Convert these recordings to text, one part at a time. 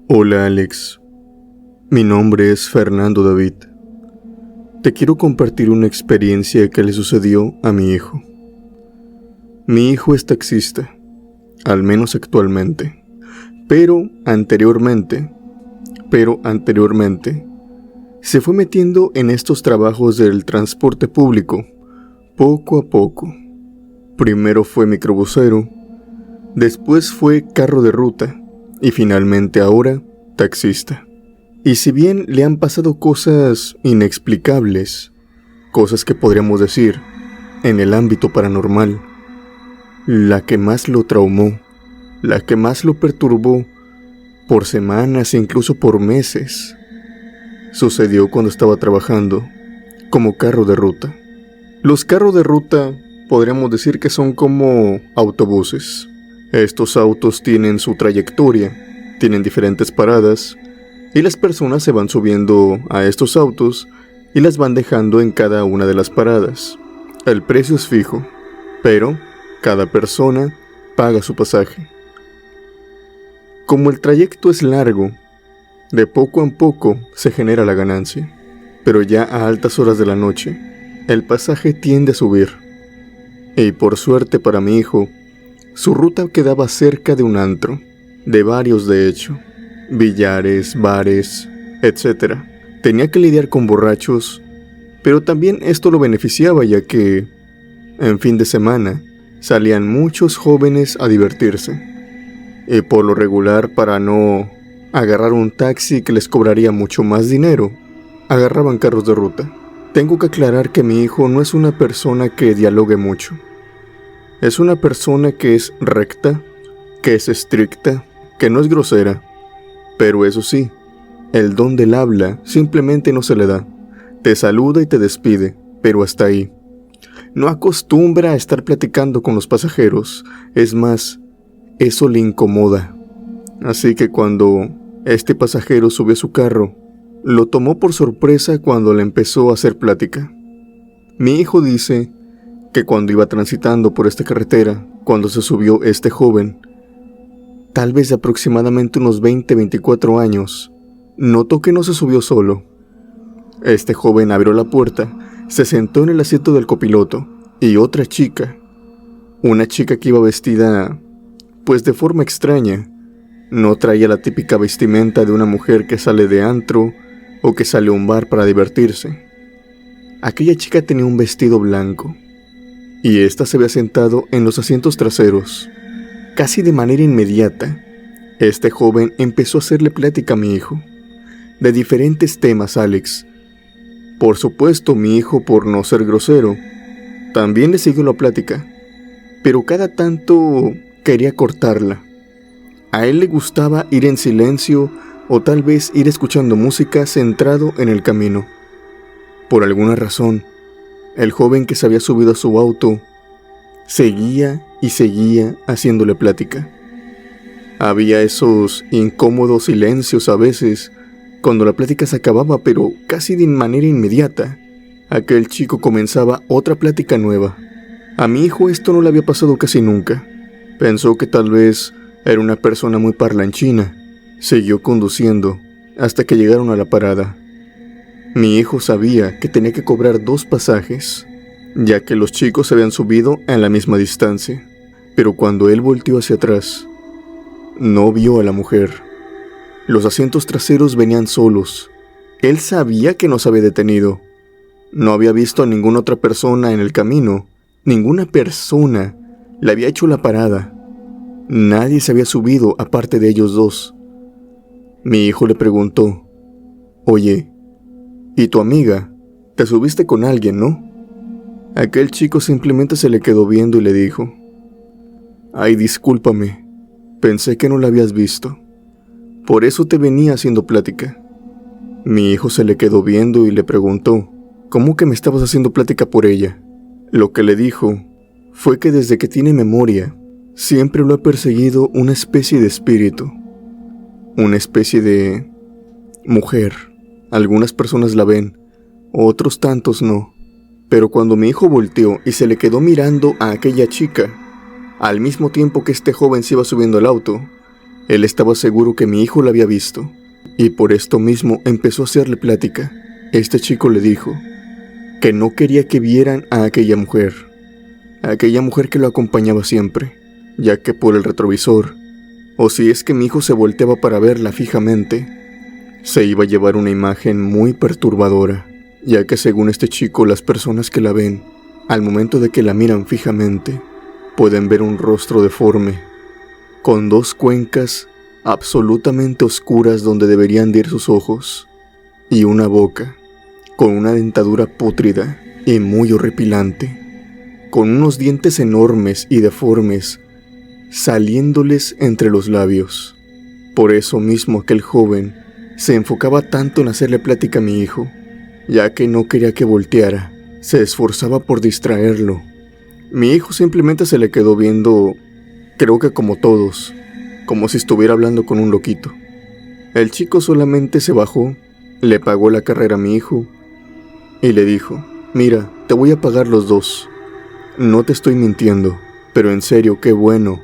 Hola Alex, mi nombre es Fernando David. Te quiero compartir una experiencia que le sucedió a mi hijo. Mi hijo es taxista, al menos actualmente, pero anteriormente, se fue metiendo en estos trabajos del transporte público, poco a poco. Primero fue microbusero, después fue carro de ruta y finalmente ahora taxista. Y si bien le han pasado cosas inexplicables, cosas que podríamos decir en el ámbito paranormal, la que más lo traumó, la que más lo perturbó por semanas e incluso por meses, sucedió cuando estaba trabajando como carro de ruta. Los carros de ruta podríamos decir que son como autobuses. Estos autos tienen su trayectoria, tienen diferentes paradas, y las personas se van subiendo a estos autos y las van dejando en cada una de las paradas. El precio es fijo, pero cada persona paga su pasaje. Como el trayecto es largo, de poco en poco se genera la ganancia, pero ya a altas horas de la noche, el pasaje tiende a subir. Y por suerte para mi hijo, su ruta quedaba cerca de un antro, de varios de hecho, billares, bares, etc. Tenía que lidiar con borrachos, pero también esto lo beneficiaba ya que, en fin de semana, salían muchos jóvenes a divertirse. Y por lo regular, para no agarrar un taxi que les cobraría mucho más dinero, agarraban carros de ruta. Tengo que aclarar que mi hijo no es una persona que dialogue mucho. Es una persona que es recta, que es estricta, que no es grosera. Pero eso sí, el don del habla simplemente no se le da. Te saluda y te despide, pero hasta ahí. No acostumbra a estar platicando con los pasajeros. Es más, eso le incomoda. Así que cuando este pasajero subió a su carro, lo tomó por sorpresa cuando le empezó a hacer plática. Mi hijo dice que cuando iba transitando por esta carretera, cuando se subió este joven, tal vez de aproximadamente unos 20-24 años, notó que no se subió solo. Este joven abrió la puerta, se sentó en el asiento del copiloto y otra chica, una chica que iba vestida, pues de forma extraña, no traía la típica vestimenta de una mujer que sale de antro o que sale a un bar para divertirse. Aquella chica tenía un vestido blanco y ésta se había sentado en los asientos traseros. Casi de manera inmediata, este joven empezó a hacerle plática a mi hijo, de diferentes temas, Alex. Por supuesto, mi hijo, por no ser grosero, también le siguió la plática, pero cada tanto quería cortarla. A él le gustaba ir en silencio o tal vez ir escuchando música centrado en el camino. Por alguna razón, el joven que se había subido a su auto seguía y seguía haciéndole plática. Había esos incómodos silencios a veces, cuando la plática se acababa, pero casi de manera inmediata, aquel chico comenzaba otra plática nueva. A mi hijo esto no le había pasado casi nunca. Pensó que tal vez era una persona muy parlanchina. Siguió conduciendo hasta que llegaron a la parada. Mi hijo sabía que tenía que cobrar 2 pasajes, ya que los chicos se habían subido en la misma distancia. Pero cuando él volteó hacia atrás, no vio a la mujer. Los asientos traseros venían solos. Él sabía que no se había detenido. No había visto a ninguna otra persona en el camino. Ninguna persona le había hecho la parada. Nadie se había subido aparte de ellos dos. Mi hijo le preguntó: «Oye, ¿y tu amiga? Te subiste con alguien, ¿no?». Aquel chico simplemente se le quedó viendo y le dijo: «Ay, discúlpame, pensé que no la habías visto. Por eso te venía haciendo plática». Mi hijo se le quedó viendo y le preguntó: «¿Cómo que me estabas haciendo plática por ella?». Lo que le dijo fue que desde que tiene memoria, siempre lo ha perseguido una especie de espíritu, una especie de mujer. Algunas personas la ven, otros tantos no. Pero cuando mi hijo volteó y se le quedó mirando a aquella chica, al mismo tiempo que este joven se iba subiendo al auto, Él estaba seguro que mi hijo la había visto, y por esto mismo empezó a hacerle plática. Este chico le dijo que no quería que vieran a aquella mujer que lo acompañaba siempre, ya que por el retrovisor, o si es que mi hijo se volteaba para verla fijamente, se iba a llevar una imagen muy perturbadora, ya que según este chico, las personas que la ven, al momento de que la miran fijamente, pueden ver un rostro deforme, con dos cuencas absolutamente oscuras donde deberían de ir sus ojos, y una boca con una dentadura pútrida y muy horripilante, con unos dientes enormes y deformes saliéndoles entre los labios. Por eso mismo aquel joven se enfocaba tanto en hacerle plática a mi hijo, ya que no quería que volteara, se esforzaba por distraerlo. Mi hijo simplemente se le quedó viendo, creo que como todos, como si estuviera hablando con un loquito. El chico solamente se bajó, le pagó la carrera a mi hijo y le dijo: mira, te voy a pagar los dos. No te estoy mintiendo, pero en serio, qué bueno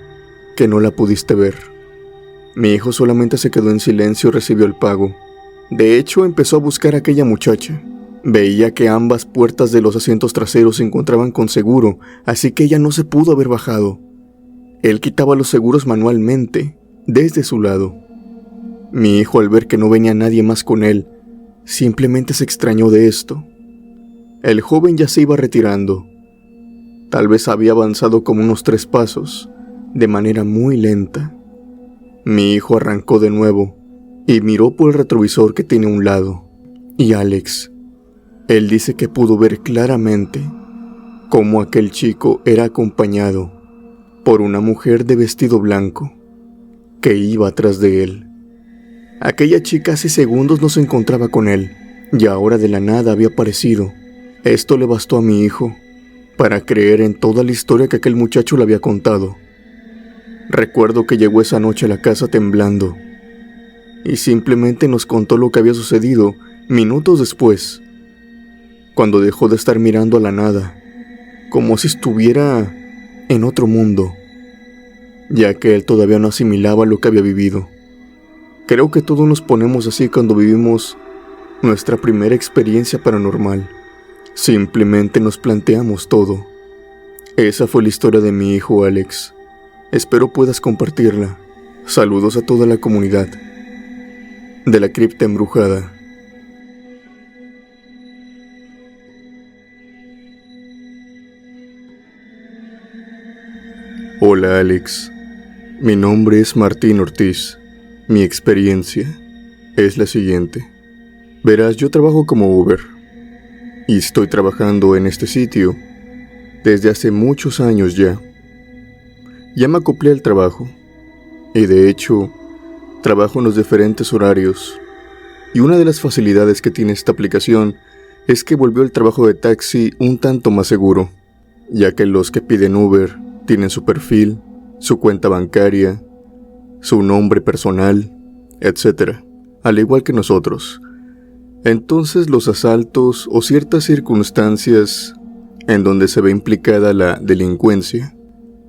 que no la pudiste ver. Mi hijo solamente se quedó en silencio y recibió el pago. De hecho, empezó a buscar a aquella muchacha. Veía que ambas puertas de los asientos traseros se encontraban con seguro, así que ella no se pudo haber bajado. Él quitaba los seguros manualmente, desde su lado. Mi hijo, al ver que no venía nadie más con él, simplemente se extrañó de esto. El joven ya se iba retirando. Tal vez había avanzado como unos 3 pasos, de manera muy lenta. Mi hijo arrancó de nuevo y miró por el retrovisor que tiene a un lado. Y Alex, él dice que pudo ver claramente cómo aquel chico era acompañado por una mujer de vestido blanco que iba atrás de él. Aquella chica hace segundos no se encontraba con él y ahora de la nada había aparecido. Esto le bastó a mi hijo para creer en toda la historia que aquel muchacho le había contado. Recuerdo que llegó esa noche a la casa temblando y simplemente nos contó lo que había sucedido minutos después, cuando dejó de estar mirando a la nada, como si estuviera en otro mundo, ya que él todavía no asimilaba lo que había vivido. Creo que todos nos ponemos así cuando vivimos nuestra primera experiencia paranormal. Simplemente nos planteamos todo. Esa fue la historia de mi hijo Alex. Espero puedas compartirla. Saludos a toda la comunidad de la cripta embrujada. Hola Alex, mi nombre es Martín Ortiz. Mi experiencia es la siguiente. Verás, yo trabajo como Uber y estoy trabajando en este sitio desde hace muchos años ya. Ya me acoplé al trabajo y de hecho trabajo en los diferentes horarios. Y una de las facilidades que tiene esta aplicación es que volvió el trabajo de taxi un tanto más seguro, ya que los que piden Uber tienen su perfil, su cuenta bancaria, su nombre personal, etc., al igual que nosotros. Entonces los asaltos o ciertas circunstancias en donde se ve implicada la delincuencia,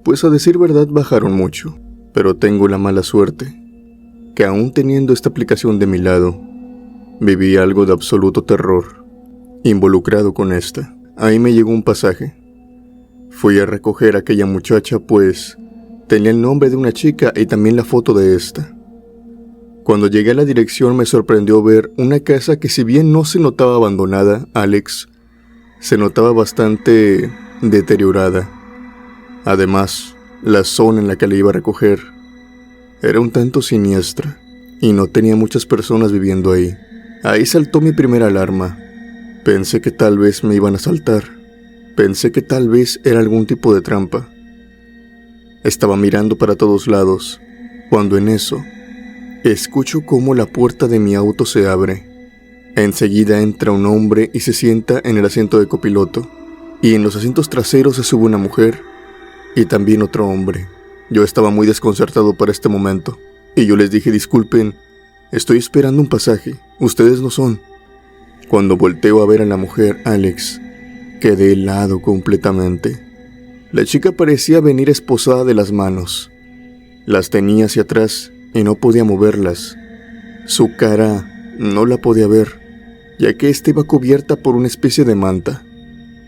pues a decir verdad bajaron mucho. Pero tengo la mala suerte que aún teniendo esta aplicación de mi lado, viví algo de absoluto terror involucrado con esta. Ahí me llegó un pasaje. Fui a recoger a aquella muchacha, pues tenía el nombre de una chica y también la foto de esta. Cuando llegué a la dirección me sorprendió ver una casa que, si bien no se notaba abandonada, Alex, se notaba bastante deteriorada. Además, la zona en la que la iba a recoger era un tanto siniestra y no tenía muchas personas viviendo ahí. Ahí saltó mi primera alarma. Pensé que tal vez me iban a asaltar. Pensé que tal vez era algún tipo de trampa. Estaba mirando para todos lados, cuando en eso, escucho cómo la puerta de mi auto se abre. Enseguida entra un hombre y se sienta en el asiento de copiloto, y en los asientos traseros se sube una mujer y también otro hombre. Yo estaba muy desconcertado para este momento, y yo les dije: disculpen, estoy esperando un pasaje, ustedes no son. Cuando volteo a ver a la mujer, Alex, quedé helado completamente. La chica parecía venir esposada de las manos. Las tenía hacia atrás y no podía moverlas. Su cara no la podía ver, ya que ésta iba cubierta por una especie de manta.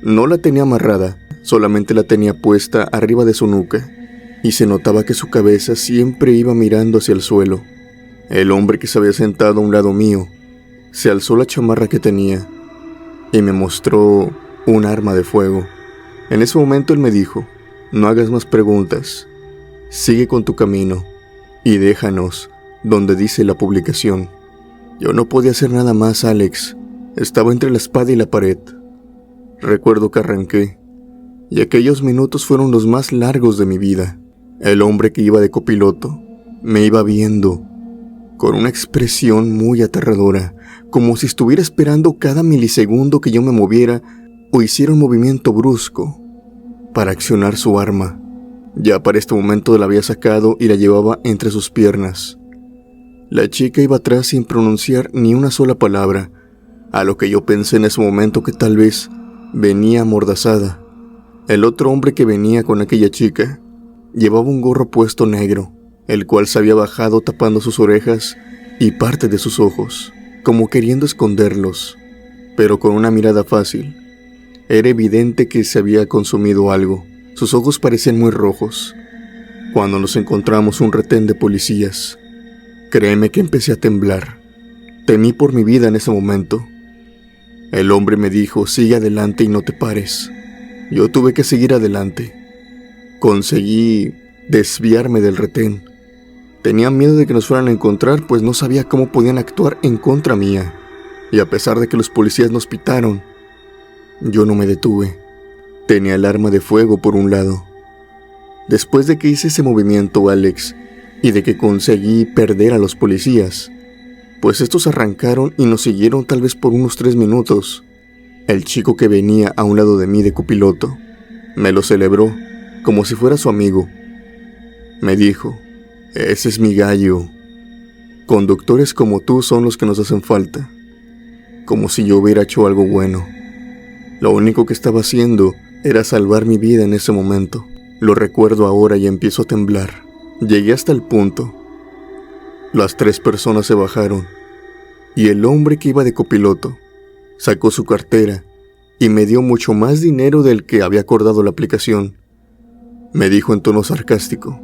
No la tenía amarrada, solamente la tenía puesta arriba de su nuca, y se notaba que su cabeza siempre iba mirando hacia el suelo. El hombre que se había sentado a un lado mío se alzó la chamarra que tenía y me mostró un arma de fuego. En ese momento él me dijo: no hagas más preguntas, sigue con tu camino y déjanos donde dice la publicación. Yo no podía hacer nada más, Alex. Estaba entre la espada y la pared. Recuerdo que arranqué, y aquellos minutos fueron los más largos de mi vida. El hombre que iba de copiloto me iba viendo con una expresión muy aterradora, como si estuviera esperando cada milisegundo que yo me moviera o hiciera un movimiento brusco para accionar su arma. Ya para este momento la había sacado y la llevaba entre sus piernas. La chica iba atrás sin pronunciar ni una sola palabra, a lo que yo pensé en ese momento que tal vez venía amordazada. El otro hombre que venía con aquella chica llevaba un gorro puesto negro, el cual se había bajado tapando sus orejas y parte de sus ojos, como queriendo esconderlos, pero con una mirada fácil. Era evidente que se había consumido algo. Sus ojos parecían muy rojos. Cuando nos encontramos un retén de policías, créeme que empecé a temblar. Temí por mi vida en ese momento. El hombre me dijo: sigue adelante y no te pares. Yo tuve que seguir adelante. Conseguí desviarme del retén. Tenía miedo de que nos fueran a encontrar, pues no sabía cómo podían actuar en contra mía. Y a pesar de que los policías nos pitaron, yo no me detuve. Tenía el arma de fuego por un lado. Después de que hice ese movimiento, Alex, y de que conseguí perder a los policías, pues estos arrancaron y nos siguieron tal vez por unos 3 minutos. El chico que venía a un lado de mí de copiloto me lo celebró como si fuera su amigo. Me dijo: ese es mi gallo. Conductores como tú son los que nos hacen falta. Como si yo hubiera hecho algo bueno. Lo único que estaba haciendo era salvar mi vida en ese momento. Lo recuerdo ahora y empiezo a temblar. Llegué hasta el punto. Las 3 personas se bajaron y el hombre que iba de copiloto sacó su cartera y me dio mucho más dinero del que había acordado la aplicación. Me dijo en tono sarcástico: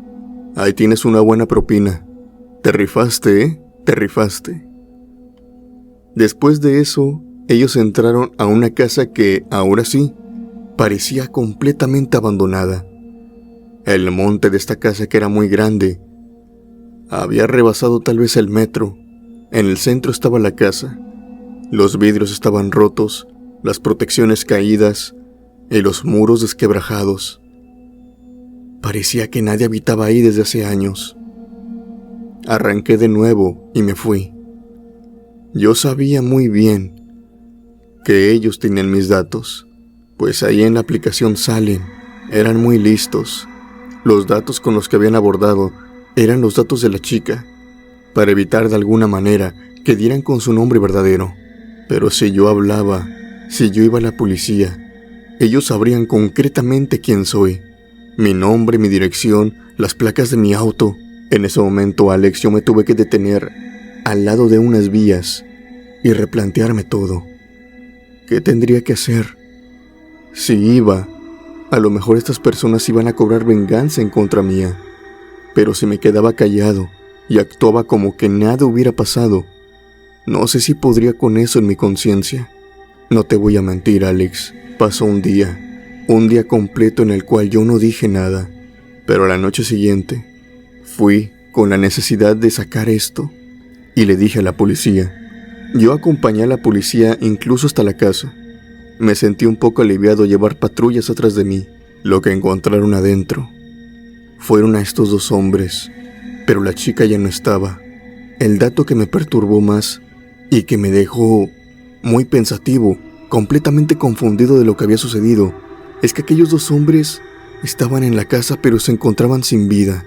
ahí tienes una buena propina. Te rifaste, ¿eh? Te rifaste. Después de eso, ellos entraron a una casa que, ahora sí, parecía completamente abandonada. El monte de esta casa, que era muy grande, había rebasado tal vez el metro. En el centro estaba la casa. Los vidrios estaban rotos, las protecciones caídas y los muros desquebrajados. Parecía que nadie habitaba ahí desde hace años. Arranqué de nuevo y me fui. Yo sabía muy bien que ellos tenían mis datos, pues ahí en la aplicación salen. Eran muy listos. Los datos con los que habían abordado eran los datos de la chica, para evitar de alguna manera que dieran con su nombre verdadero. Pero si yo hablaba, si yo iba a la policía, ellos sabrían concretamente quién soy. Mi nombre, mi dirección, las placas de mi auto. En ese momento, Alex, yo me tuve que detener al lado de unas vías y replantearme todo. ¿Qué tendría que hacer? Si iba, a lo mejor estas personas iban a cobrar venganza en contra mía. Pero si me quedaba callado y actuaba como que nada hubiera pasado, no sé si podría con eso en mi conciencia. No te voy a mentir, Alex. Pasó un día completo en el cual yo no dije nada. Pero a la noche siguiente, fui con la necesidad de sacar esto y le dije a la policía. Yo acompañé a la policía incluso hasta la casa. Me sentí un poco aliviado llevar patrullas atrás de mí. Lo que encontraron adentro fueron a estos 2 hombres, pero la chica ya no estaba. El dato que me perturbó más y que me dejó muy pensativo, completamente confundido de lo que había sucedido, es que aquellos 2 hombres estaban en la casa pero se encontraban sin vida.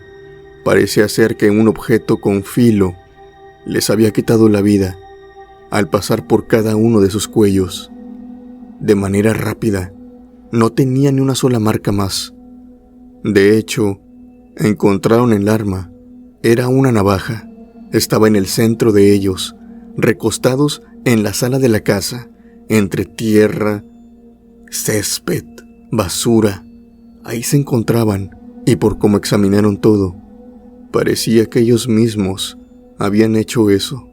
Parecía ser que un objeto con filo les había quitado la vida al pasar por cada uno de sus cuellos. De manera rápida, no tenía ni una sola marca más. De hecho, encontraron el arma Era una navaja. Estaba en el centro de ellos, recostados en la sala de la casa, entre tierra, césped, basura. Ahí se encontraban, y por cómo examinaron todo, parecía que ellos mismos habían hecho eso.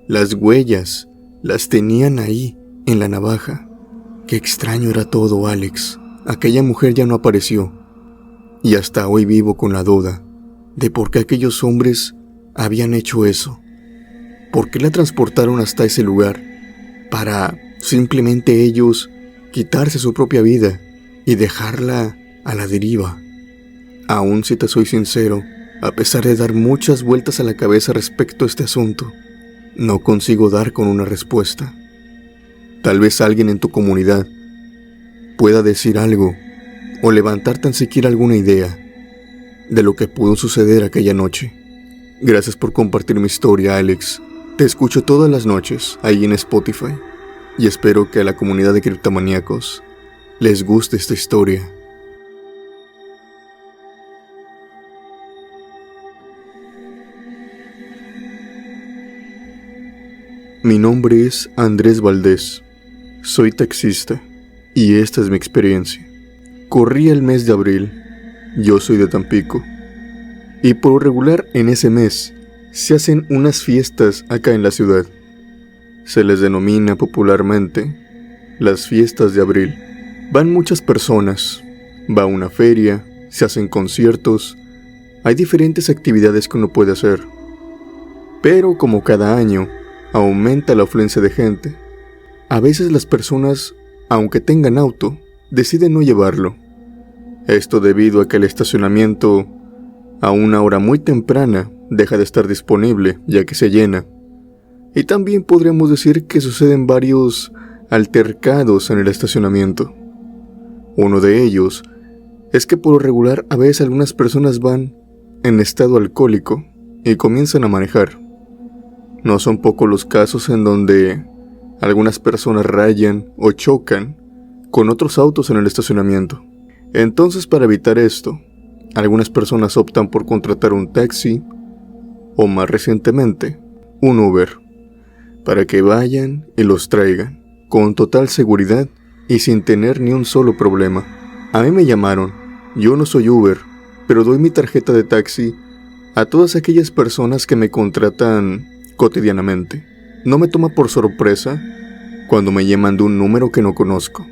Las huellas las tenían ahí, en la navaja. Qué extraño era todo, Alex. Aquella mujer ya no apareció. Y hasta hoy vivo con la duda de por qué aquellos hombres habían hecho eso. ¿Por qué la transportaron hasta ese lugar? Para simplemente ellos quitarse su propia vida y dejarla a la deriva. Aún si te soy sincero, a pesar de dar muchas vueltas a la cabeza respecto a este asunto, no consigo dar con una respuesta. Tal vez alguien en tu comunidad pueda decir algo o levantar tan siquiera alguna idea de lo que pudo suceder aquella noche. Gracias por compartir mi historia, Alex. Te escucho todas las noches ahí en Spotify y espero que a la comunidad de criptomaníacos les guste esta historia. Mi nombre es Andrés Valdés. Soy taxista y esta es mi experiencia. Corría el mes de abril. Yo soy de Tampico. Y por lo regular en ese mes se hacen unas fiestas acá en la ciudad. Se les denomina popularmente las fiestas de abril. Van muchas personas. Va una feria, se hacen conciertos. Hay diferentes actividades que uno puede hacer. Pero como cada año aumenta la afluencia de gente, a veces las personas, aunque tengan auto, deciden no llevarlo. Esto debido a que el estacionamiento a una hora muy temprana deja de estar disponible ya que se llena. Y también podríamos decir que suceden varios altercados en el estacionamiento. Uno de ellos es que por lo regular a veces algunas personas van en estado alcohólico y comienzan a manejar. No son pocos los casos en donde algunas personas rayan o chocan con otros autos en el estacionamiento. Entonces, para evitar esto, algunas personas optan por contratar un taxi o, más recientemente, un Uber, para que vayan y los traigan con total seguridad y sin tener ni un solo problema. A mí me llamaron. Yo no soy Uber, pero doy mi tarjeta de taxi a todas aquellas personas que me contratan cotidianamente. No me toma por sorpresa cuando me llaman de un número que no conozco.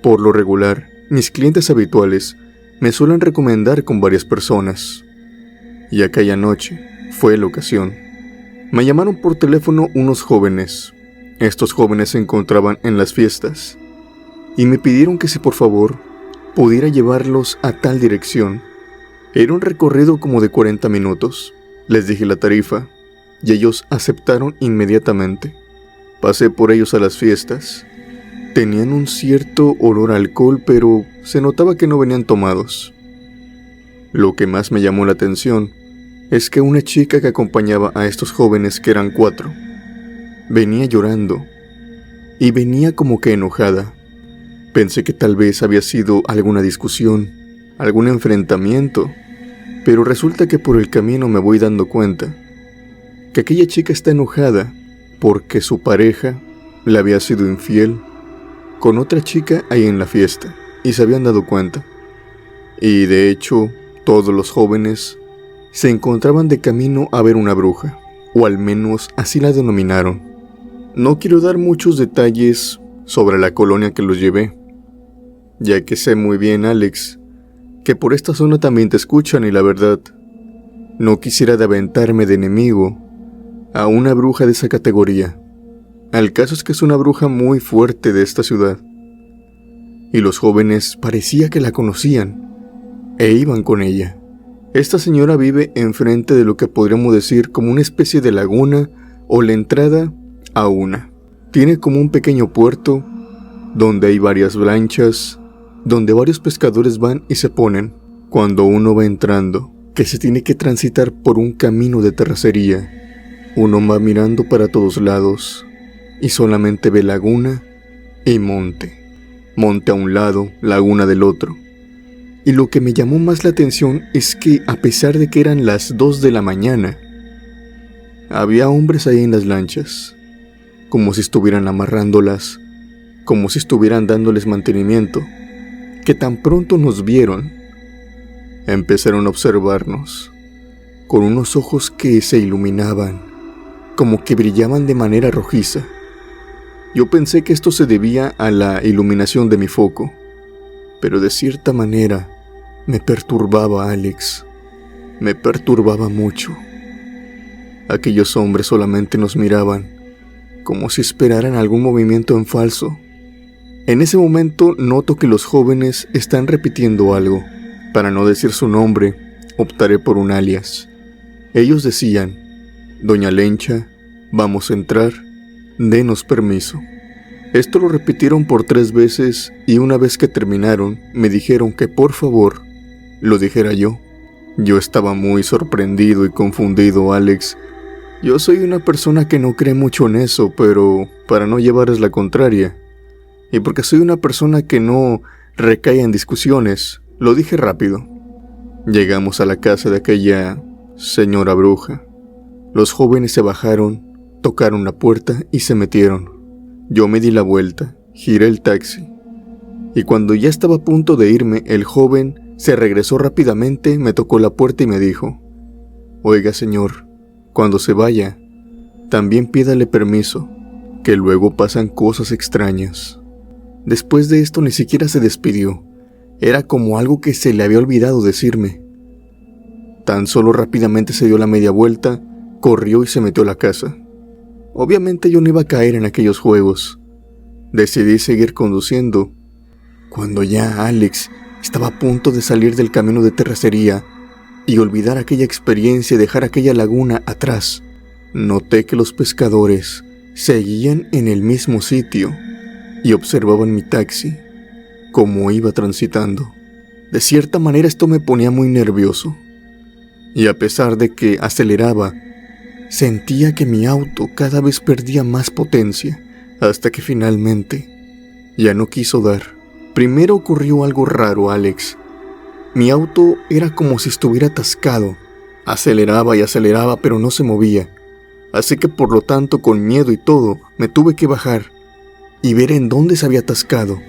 Por lo regular, mis clientes habituales me suelen recomendar con varias personas. Y aquella noche fue la ocasión. Me llamaron por teléfono unos jóvenes. Estos jóvenes se encontraban en las fiestas y me pidieron que si por favor pudiera llevarlos a tal dirección. Era un recorrido como de 40 minutos. Les dije la tarifa y ellos aceptaron inmediatamente. Pasé por ellos a las fiestas. Tenían un cierto olor a alcohol, pero se notaba que no venían tomados. Lo que más me llamó la atención es que una chica que acompañaba a estos jóvenes, que eran 4, venía llorando y venía como que enojada. Pensé que tal vez había sido alguna discusión, algún enfrentamiento, pero resulta que por el camino me voy dando cuenta que aquella chica está enojada porque su pareja le había sido infiel con otra chica ahí en la fiesta y se habían dado cuenta. Y de hecho, todos los jóvenes se encontraban de camino a ver una bruja, o al menos así la denominaron. No quiero dar muchos detalles sobre la colonia que los llevé, ya que sé muy bien, Alex, que por esta zona también te escuchan y la verdad, no quisiera de aventarme de enemigo a una bruja de esa categoría. El caso es que es una bruja muy fuerte de esta ciudad, y los jóvenes parecía que la conocían e iban con ella. Esta señora vive enfrente de lo que podríamos decir como una especie de laguna o la entrada a una. Tiene como un pequeño puerto donde hay varias lanchas, donde varios pescadores van y se ponen. Cuando uno va entrando, que se tiene que transitar por un camino de terracería, uno va mirando para todos lados y solamente ve laguna y monte. Monte a un lado, laguna del otro. Y lo que me llamó más la atención es que, a pesar de que eran las 2 de la mañana, había hombres ahí en las lanchas, como si estuvieran amarrándolas, como si estuvieran dándoles mantenimiento, que tan pronto nos vieron, empezaron a observarnos, con unos ojos que se iluminaban, como que brillaban de manera rojiza. Yo pensé que esto se debía a la iluminación de mi foco, pero de cierta manera me perturbaba, Alex. Me perturbaba mucho. Aquellos hombres solamente nos miraban, como si esperaran algún movimiento en falso. En ese momento noto que los jóvenes están repitiendo algo. Para no decir su nombre, optaré por un alias. Ellos decían: Doña Lencha, vamos a entrar, denos permiso. Esto lo repitieron por 3 veces y una vez que terminaron, me dijeron que por favor lo dijera yo. Yo estaba muy sorprendido y confundido, Alex. Yo soy una persona que no cree mucho en eso, pero para no llevarles la contraria, y porque soy una persona que no recae en discusiones, lo dije rápido. Llegamos a la casa de aquella señora bruja. Los jóvenes se bajaron, tocaron la puerta y se metieron. Yo me di la vuelta, giré el taxi, y cuando ya estaba a punto de irme, el joven se regresó rápidamente, me tocó la puerta y me dijo: Oiga, señor, cuando se vaya, también pídale permiso, que luego pasan cosas extrañas. Después de esto ni siquiera se despidió. Era como algo que se le había olvidado decirme. Tan solo rápidamente se dio la media vuelta, corrió y se metió a la casa. Obviamente yo no iba a caer en aquellos juegos. Decidí seguir conduciendo. Cuando ya Alex estaba a punto de salir del camino de terracería y olvidar aquella experiencia y dejar aquella laguna atrás, noté que los pescadores seguían en el mismo sitio y observaban mi taxi, cómo iba transitando. De cierta manera esto me ponía muy nervioso, y a pesar de que aceleraba, sentía que mi auto cada vez perdía más potencia, hasta que finalmente ya no quiso dar. Primero ocurrió algo raro, Alex. Mi auto era como si estuviera atascado. Aceleraba y aceleraba, pero no se movía. Así que por lo tanto, con miedo y todo, me tuve que bajar y ver en dónde se había atascado.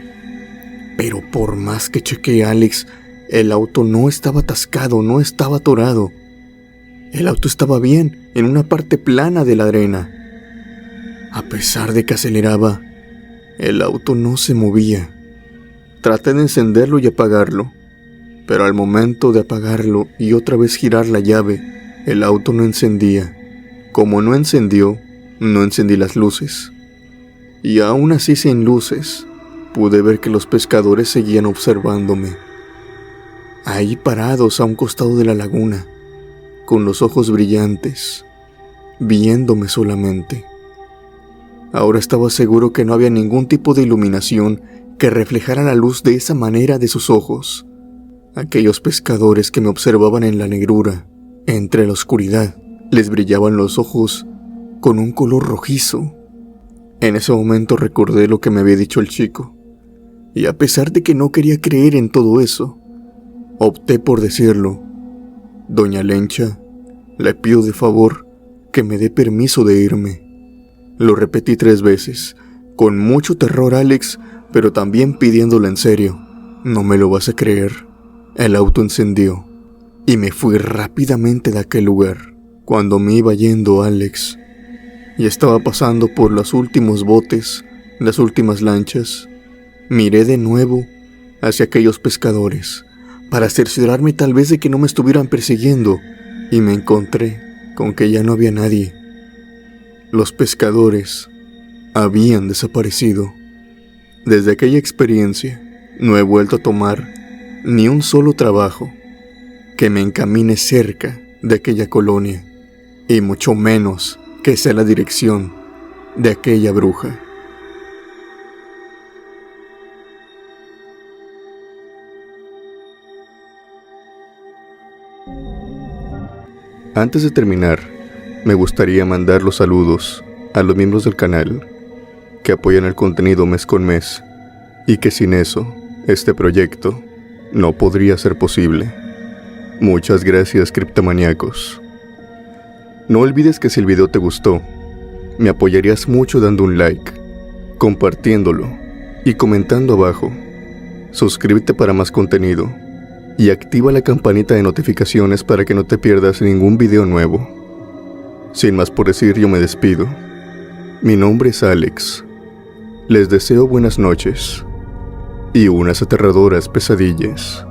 Pero por más que chequeé, Alex, el auto no estaba atascado, no estaba atorado. El auto estaba bien, en una parte plana de la arena. A pesar de que aceleraba, el auto no se movía. Traté de encenderlo y apagarlo, pero al momento de apagarlo y otra vez girar la llave, el auto no encendía. Como no encendió, no encendí las luces. Y aún así sin luces, pude ver que los pescadores seguían observándome. Ahí parados a un costado de la laguna, con los ojos brillantes, viéndome solamente. Ahora estaba seguro que no había ningún tipo de iluminación que reflejara la luz de esa manera de sus ojos. Aquellos pescadores que me observaban en la negrura, entre la oscuridad, les brillaban los ojos con un color rojizo. En ese momento recordé lo que me había dicho el chico, y a pesar de que no quería creer en todo eso, opté por decirlo. Doña Lencha, le pido de favor que me dé permiso de irme. Lo repetí 3 veces, con mucho terror, Alex, pero también pidiéndolo en serio. No me lo vas a creer. El auto encendió y me fui rápidamente de aquel lugar. Cuando me iba yendo, Alex, y estaba pasando por los últimos botes, las últimas lanchas, miré de nuevo hacia aquellos pescadores para cerciorarme tal vez de que no me estuvieran persiguiendo, y me encontré con que ya no había nadie. Los pescadores habían desaparecido. Desde aquella experiencia no he vuelto a tomar ni un solo trabajo que me encamine cerca de aquella colonia, y mucho menos que sea la dirección de aquella bruja. Antes de terminar, me gustaría mandar los saludos a los miembros del canal que apoyan el contenido mes con mes, y que sin eso, este proyecto no podría ser posible. Muchas gracias, criptomaníacos. No olvides que si el video te gustó, me apoyarías mucho dando un like, compartiéndolo y comentando abajo. Suscríbete para más contenido y activa la campanita de notificaciones para que no te pierdas ningún video nuevo. Sin más por decir, yo me despido. Mi nombre es Alex. Les deseo buenas noches y unas aterradoras pesadillas.